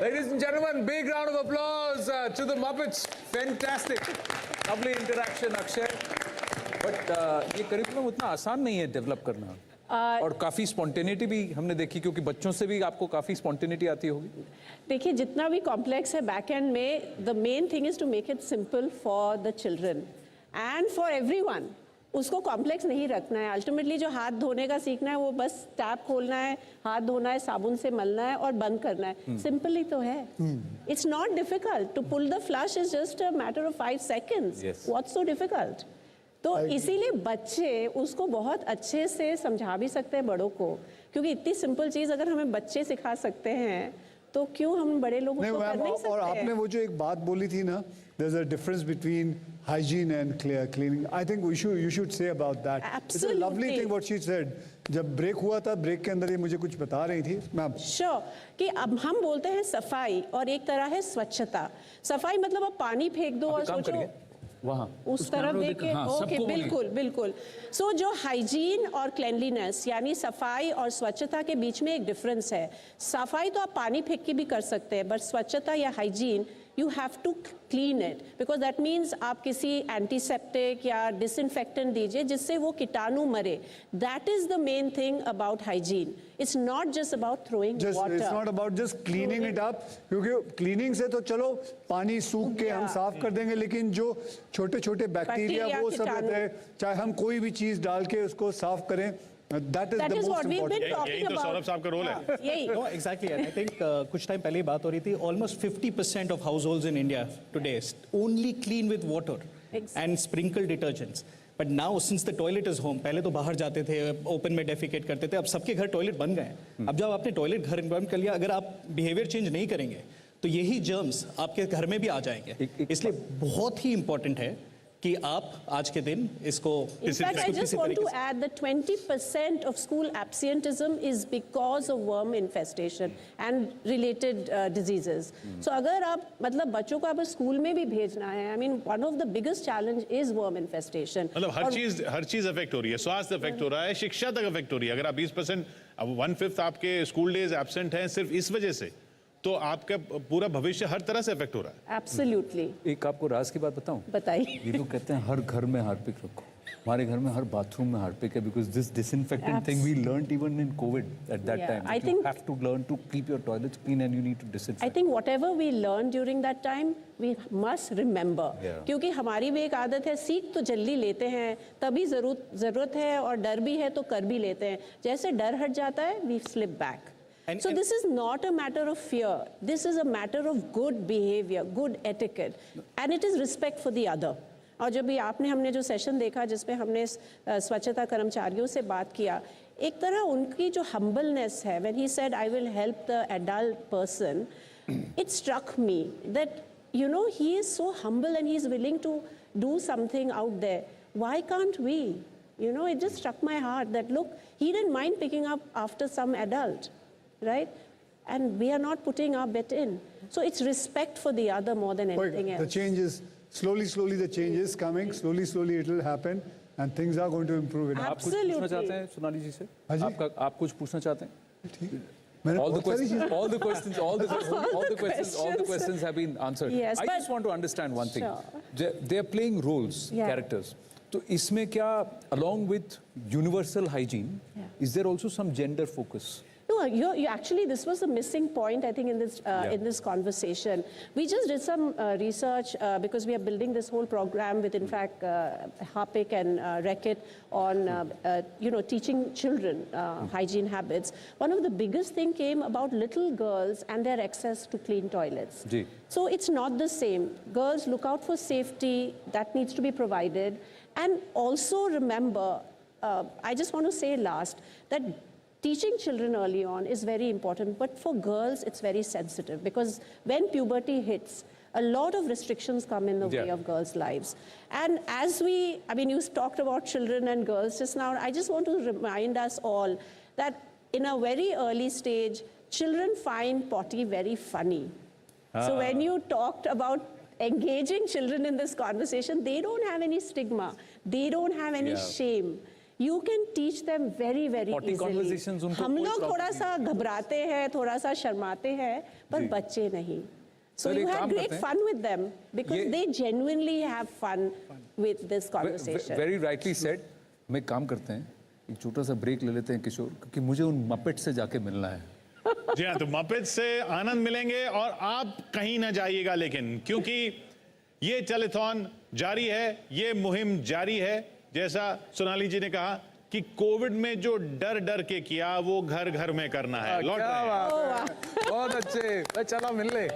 Ladies and gentlemen, big round of applause to the Muppets. Fantastic. Lovely interaction, Akshay. But ये curriculum उतना आसान नहीं है develop करना. और काफी स्पॉन्टेनिटी भी हमने देखी, क्योंकि बच्चों से भी आपको काफी स्पॉन्टेनिटी आती होगी. देखिए, जितना भी कॉम्प्लेक्स है बैक एंड में, the main thing is to make it simple for the children and for everyone. उसको कॉम्प्लेक्स नहीं रखना है. अल्टीमेटली जो हाथ धोने का सीखना है वो बस टैप खोलना है, हाथ धोना है, साबुन से मलना है और बंद करना है. सिंपल ही तो है. It's not difficult. To pull the flush is just a matter of 5 seconds. What's so difficult? तो इसीलिए बच्चे उसको बहुत अच्छे से समझा भी सकते हैं बड़ों को, क्योंकि इतनी सिंपल चीज अगर हमें बच्चे सिखा सकते हैं तो क्यों हम बड़े लोगों को कर नहीं सकते. और आपने वो जो एक बात बोली थी ना, there's a difference between hygiene and cleaning. I think you should say about that. Absolutely. It's a lovely thing what she said. जब ब्रेक हुआ था, ब्रेक के अंदर ये मुझे कुछ बता रही थी मैम. Sure, कि अब हम बोलते हैं सफाई और एक तरह है स्वच्छता. सफाई मतलब अब पानी फेंक दो और सोचो वहाँ उस तरफ देख के. ओके, बिल्कुल बिल्कुल. सो जो हाइजीन और क्लेanलीनेस यानी सफाई और स्वच्छता के बीच में एक डिफरेंस है. सफाई तो आप पानी फेंक के भी कर सकते हैं, बट स्वच्छता या hygiene you have to clean it, because that means आप किसी एंटीसेप्टिक या डिसइंफेक्टेंट दीजिए जिससे वो कीटाणु मरे. That is the main thing about hygiene. It's not just about throwing water. It's not about just cleaning it up, क्योंकि cleaning से तो चलो पानी सूख के हम साफ कर देंगे, लेकिन जो छोटे छोटे बैक्टीरिया वो सब रहते हैं, चाहे हम कोई भी चीज डाल के उसको साफ करें. That is what we've been talking यही तो about. सौरभ साहब का रोल है. यही. No, exactly. And I think कुछ टाइम पहले ही बात हो रही थी. Almost 50% of households in India today only clean with water and sprinkle detergents. But now since the toilet is home, पहले तो बाहर जाते थे, ओपन में डेफिकेट करते थे. अब सबके घर टॉयलेट बन गए हैं. अब जब आपने टॉयलेट घर बंद कर लिया, अगर आप बिहेवियर चेंज नहीं करेंगे तो यही जर्म्स आपके घर में भी आ जाएंगे. इसलिए बहुत ही इंपॉर्टेंट है कि आप आज के दिन इसको. In fact, I just want to add that 20% of school absenteeism is because of worm infestation and related diseases. So अगर आप मतलब बच्चों को अगर स्कूल में भी भेजना है, I mean one of the biggest challenge is worm infestation. मतलब हर चीज अफेक्ट हो रही है. स्वास्थ्य अफेक्ट हो रहा है, शिक्षा तक अफेक्ट हो रही है. अगर आप 20%, अब 1/5 आपके स्कूल डेज एब्सेंट हैं सिर्फ इस वजह से, तो आपका पूरा भविष्य हर तरह से अफेक्ट हो रहा है. Absolutely. एक आपको राज की बात बताऊं. बताइए. ये लोग कहते हैं हर घर में हार्पिक रखो. हमारे घर में हर बाथरूम में हार्पिक है, because this disinfectant thing we learnt even in COVID at that time. I think you have to learn to keep your toilets clean and you need to disinfect. I think whatever we learned during that time, we must remember. क्योंकि हमारी भी एक आदत है, सीख तो जल्दी लेते हैं, तभी जरूरत है और डर भी है तो कर भी लेते हैं. जैसे डर हट जाता है, we slip back. So this is not a matter of fear. This is a matter of good behavior, good etiquette, and it is respect for the other. और जब भी हमने जो सेशन देखा जिसमें हमने स्वच्छता कर्मचारियों से बात किया, एक तरह उनकी जो humbleness है, when he said I will help the adult person, it struck me that you know he is so humble and he is willing to do something out there. Why can't we? You know, it just struck my heart that look, he didn't mind picking up after some adult. Right? And we are not putting our bet in. So it's respect for the other more than anything else. The change is slowly the change is coming. Slowly it will happen and things are going to improve. आप कुछ पूछना चाहते हैं सोनाली जी से? आप कुछ पूछना चाहते हैं? All the questions have been answered. Yes, I just want to understand one thing. Sure. They are playing roles, characters. तो इसमें क्या along with universal hygiene, is there also some gender focus? No, you actually, this was a missing point, I think, in this conversation. We just did some research because we are building this whole program with, in fact, Harpic and Reckitt on, teaching children hygiene habits. One of the biggest thing came about little girls and their access to clean toilets. So it's not the same. Girls, look out for safety. That needs to be provided. And also remember, I just want to say last, that teaching children early on is very important, but for girls it's very sensitive, because when puberty hits, a lot of restrictions come in the way of girls' lives. And as you talked about children and girls just now, I just want to remind us all that in a very early stage, children find potty very funny. So when you talked about engaging children in this conversation, they don't have any stigma, they don't have any shame. You can teach them very, very Potty easily. conversations उनको हम कोई लोग problem थोड़ा सा घबराते हैं, थोड़ा सा शर्माते हैं, पर बच्चे नहीं. So सर, you एक have काम great करते हैं। fun with them because ये- they genuinely have fun with this conversation. Very rightly said. मैं एक काम करते हैं, एक छोटा सा ब्रेक ले लेते हैं किशोर, क्योंकि मुझे उन मपेट से जाके मिलना है. जी हाँ, तो मपेट से आनंद मिलेंगे और आप कहीं ना जाइएगा, लेकिन क्योंकि ये चैलेथॉन जारी है, ये मुहिम जारी है. जैसा सोनाली जी ने कहा कि कोविड में जो डर डर के किया वो घर घर में करना है. लौट रहे हैं. क्या बात है. बहुत अच्छे. चलो मिल ले.